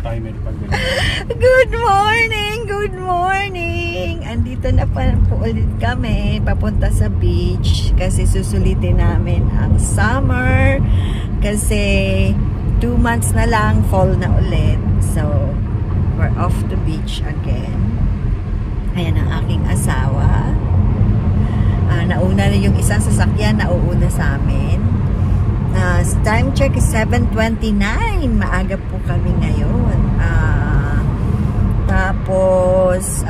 timer pag Good morning! Good morning! Andito na po ulit kami papunta sa beach kasi susulitin namin ang summer kasi 2 months na lang, fall na ulit. So, we're off the beach again. Ayan ang aking asawa. Nauna na yung isang sasakyan, nauuna sa amin. Time check is 7:29. Maaga po kami ngayon. Tapos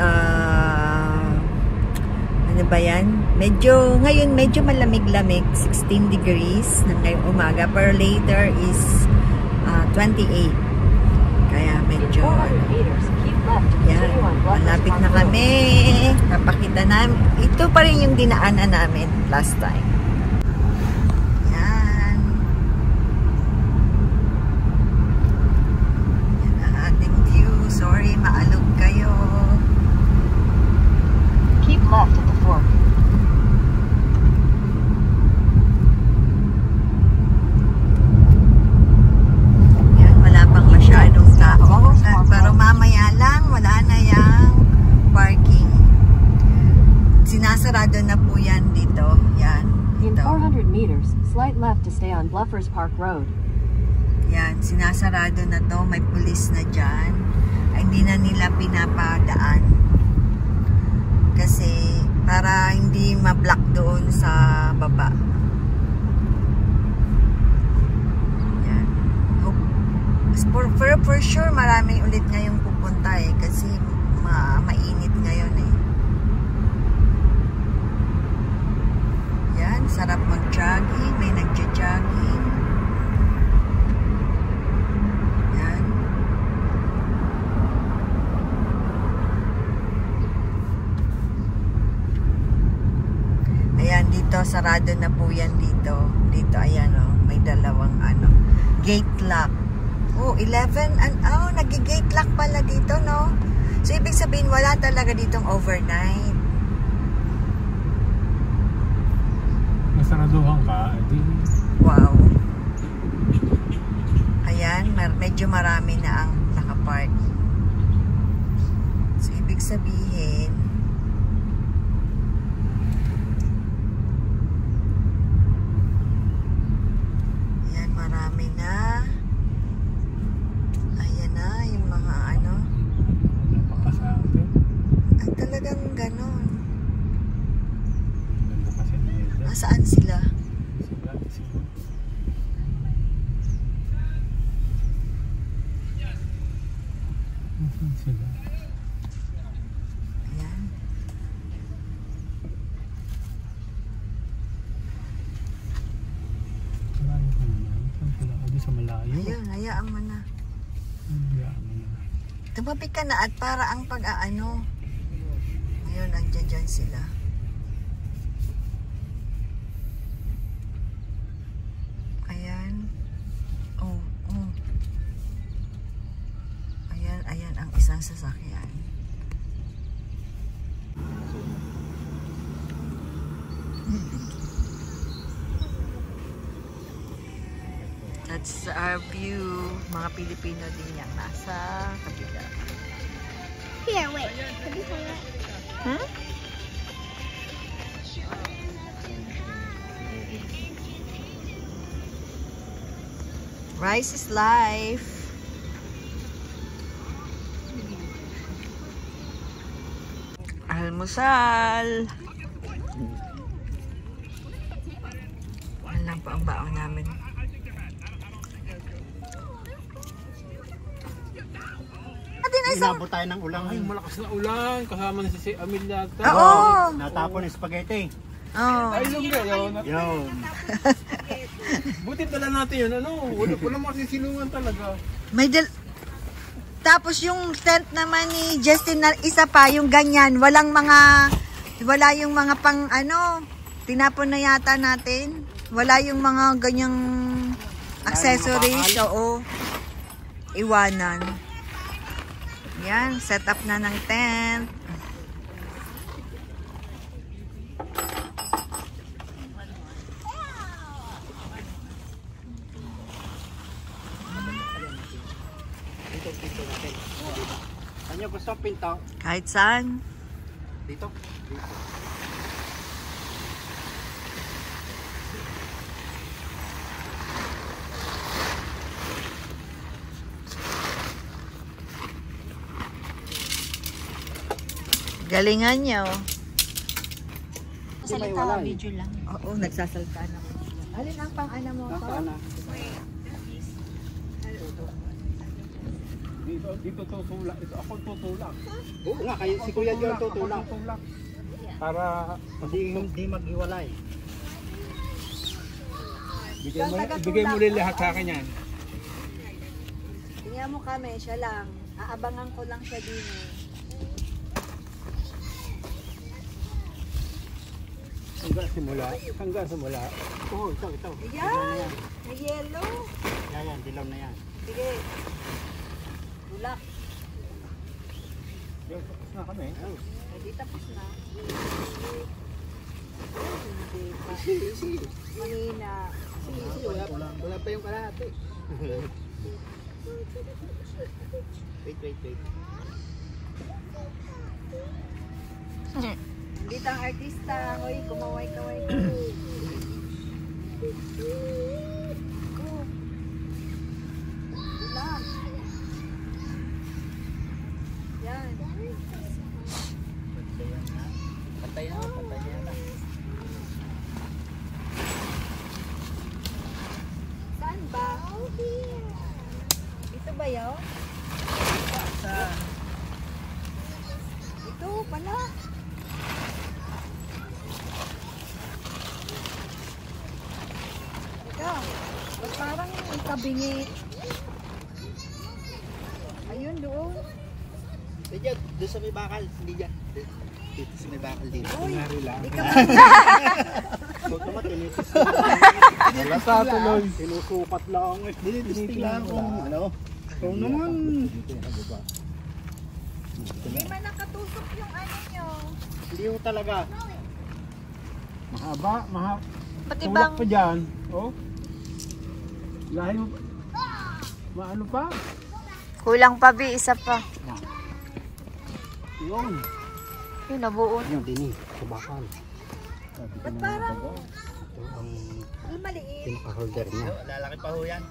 ano ba yan? Ngayon medyo malamig-lamig, 16 degrees na ngayong umaga, pero later is 28. Kaya medyo yan, malapit na kami. Papakita namin. Ito pa rin yung dinaanan namin last time. Sorry, maalog kayo. Keep left at the fork. Yan, wala pang masyadong tao. Pero mamaya lang, wala na yung parking. Sinasarado na po yan dito. Yan. In 400 meters, slight left to stay on Bluffers Park Road. Yan, sinasarado na to. May pulis na dyan. Hindi na nila pinapadaan kasi para hindi ma-block doon sa baba. Yan. For sure maraming ulit ngayong pupunta kasi mainit ngayon Yan, sarap mag-jogging, may nagja-jogging. Dito, sarado na po yan dito. Dito, ayan may dalawang gate lock. 11 nag-gate lock pala dito, no? So, ibig sabihin, wala talaga ditong overnight. Nasaraduhan ka, wow. Ayan, medyo marami na ang nakapark. So, ibig sabihin, marami na. Ayan na, yung mga napakasabi. Ay, talagang ganon. Ganda kasi nila. Saan sila? Sila. Sila. Ayan. Sa malayo. Ayun, hayaan mo na. Hayaan mo na. Tumabi ka na at para ang pag-aano. Ayun, andyan dyan sila. Ayan. Ayan ang isang sasakyan. That's our view. Mga Pilipino din yan nasa kabila. Here, wait. Can you hold it? Huh? Rice is life. Almusal. Yan lang po ang baon namin. Inabot tayo ng ulang. Ay, malakas na ulan. Kasama na si Amelia. Oo. Natapon yung spaghetti. Ay, yun. Yun. Buti pala natin yun. Wala masisilungan talaga. Tapos yung tent naman ni Justin na isa pa, yung ganyan. Wala yung mga pang tinapon na yata natin. Wala yung mga ganyang accessories. Oo. Iwanan. Yan, set up na ng tent. pinto natin. Saan nyo gusto ang pinto? Kahit saan. Dito? Dito. Galingan niyo. Salita, Video lang. Oo, nagsasalta naman. Alin ang pang-ana mo to? Dito tutulak. Ito ako tutulak. Oo nga, kayo si Kuya John tutulak. Tutulak. Para Hindi maghiwalay. bigay mo rin lahat sa akin yan. Tingnan mo kami, siya lang. Aabangan ko lang siya din eh. Hanggang simula. Oo, ito. Ayan! May yellow. Yan, dilaw na yan. Sige. Tulak. Yung tapos na kami. Hindi tapos na. Hindi pa. Easy. Mahina. Wala pa yung kalahati. Wait. Dito ang artista. Hoy, kumaway-kaway ko. Go. Tulak. Yan. Patay na. Saan ba? Dito ba yun? Ito pala. Teka, ba't parang kabingi? Ayun doon. Diyan, doon sa may bakal. Hindi dyan. Dito sa may bakal dito. Uy, di ka So, naman, Wala sa tuloy. sinusukat lang. Dinisting lang kung ano. Kung naman. Hindi man nakatusok yung ano nyo. Hindi mo talaga. Mahaba. Pati Tulak pa dyan. Oh. Lahi mo. Maano pa? Kulang pa bi, isa pa. Yun. Yun, nabuo. Yun, dini. Sa bakal. Ba't parang Ito ang maliit? pinaka-holder niya. Lalaki pa ho yan.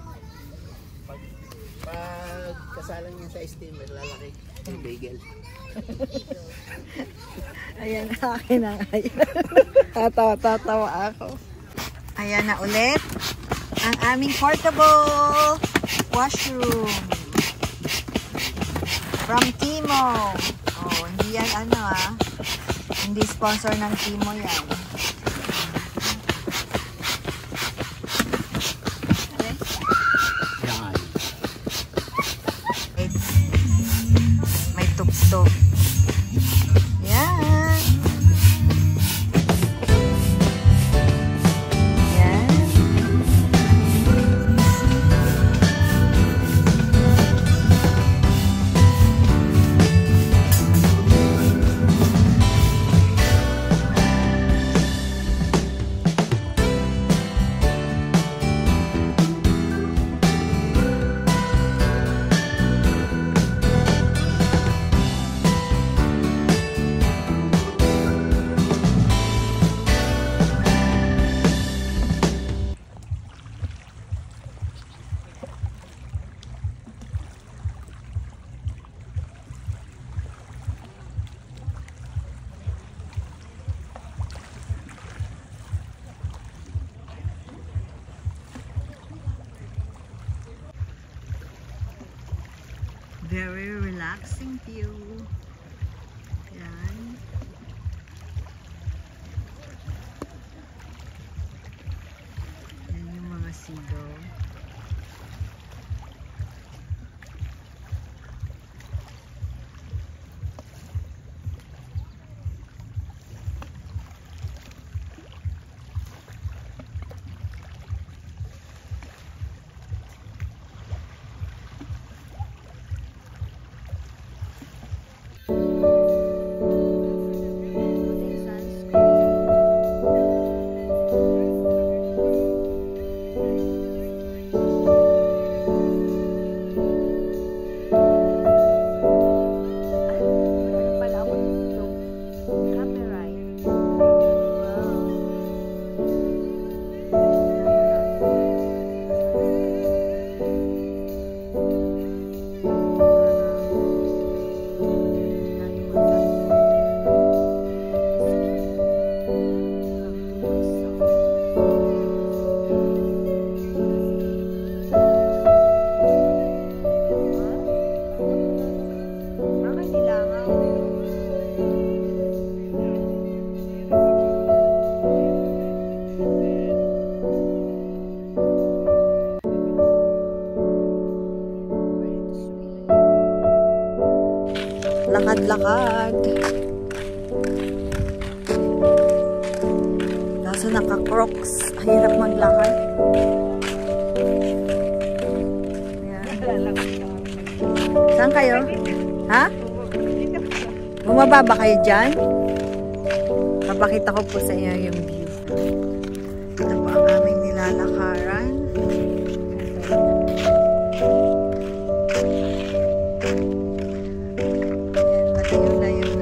Pag kasalan niya sa steamer, lalaki. Yung bagel. Ayan, akin ang ayan. Tatawa ako. Ayan na ulit ang aming portable washroom from Timo. Oh, hindi yan ano hindi sponsor ng Timo yan. Yan. May tugtog. Yan. Yan. Very relaxing view. Yan. Yan yung mga sigaw. lakad-lakad. Kaso naka-crocs. Ang hirap maglakad. Ayan. Saan kayo? Ha? Bumaba ba kayo dyan? Papakita ko po sa inyo yung view. Ito po ang aming nilalakaran. Patayo na yun.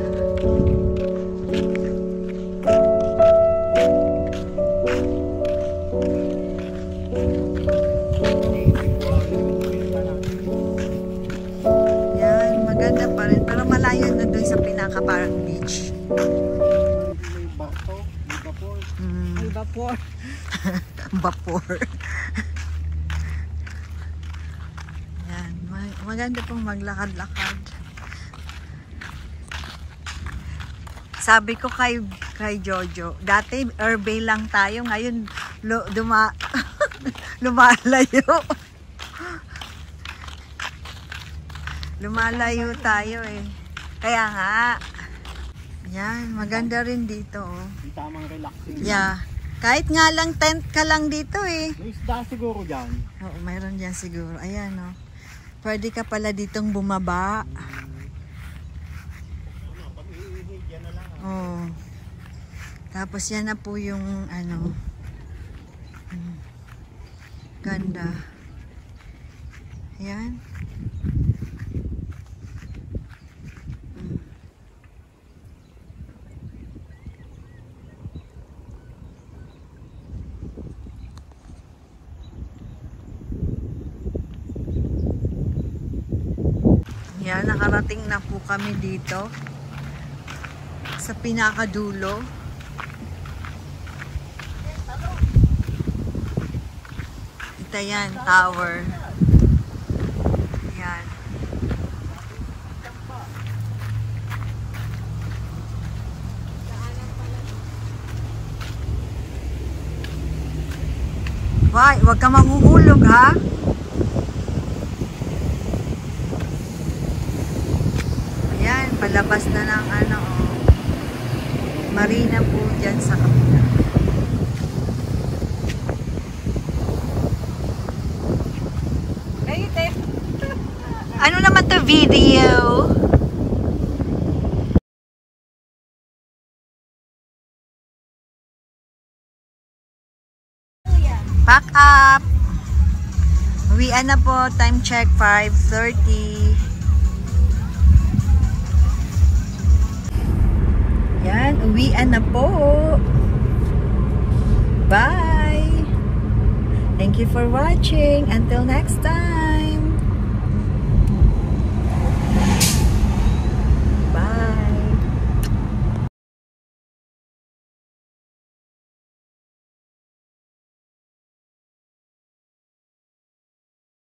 Yan, maganda pa rin. Pero malayo na dun sa pinaka parang beach. May barko, may vapor. May vapor. Vapor. Yan, maganda pong maglakad-lakad. Sabi ko kay Jojo, dati Urbay lang tayo, ngayon lumalayo. Lumalayo tayo eh. Kaya nga. Yan, maganda rin dito oh. Yung tamang relaxing. Yeah. Kahit nga lang tent ka lang dito eh. May isda siguro dyan. Oo, mayroon dyan siguro. Ayan oh. Pwede ka pala ditong bumaba. Oh. Tapos yan na po yung ano. Ganda. Ayan. Yan, nakarating na po kami dito sa pinakadulo. Ito yan, tower. Yan. Why? Huwag ka mahuhulog ha? Ayan, palabas na ng ano, oh, marina po dyan sa kapila. Ano naman to video? Pack up! Uwian na po, time check 5:30. Yan, uwian na po. Bye! Thank you for watching. Until next time!